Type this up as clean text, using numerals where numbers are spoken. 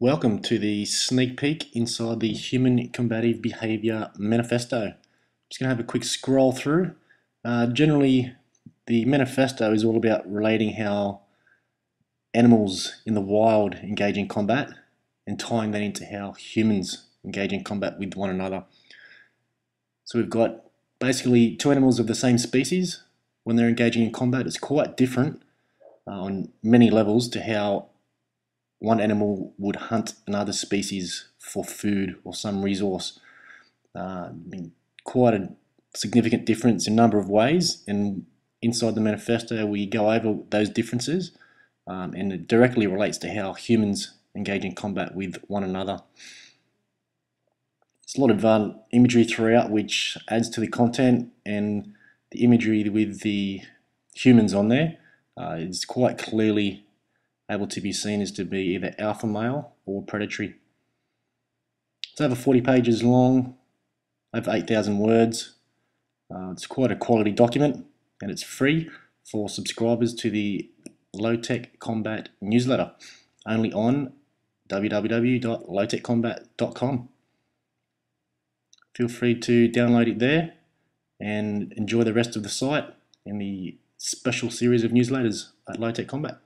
Welcome to the sneak peek inside the Human Combative Behaviour Manifesto. Just going to have a quick scroll through. Generally, the manifesto is all about relating how animals in the wild engage in combat and tying that into how humans engage in combat with one another. So we've got basically two animals of the same species. When they're engaging in combat, it's quite different on many levels to how one animal would hunt another species for food or some resource. Quite a significant difference in a number of ways, and inside the manifesto we go over those differences, and it directly relates to how humans engage in combat with one another. There's a lot of imagery throughout which adds to the content, and the imagery with the humans on there is quite clearly able to be seen as to be either alpha male or predatory. It's over 40 pages long, over 8,000 words. It's quite a quality document, and it's free for subscribers to the Low Tech Combat newsletter, only on www.lowtechcombat.com. Feel free to download it there and enjoy the rest of the site and the special series of newsletters at Low Tech Combat.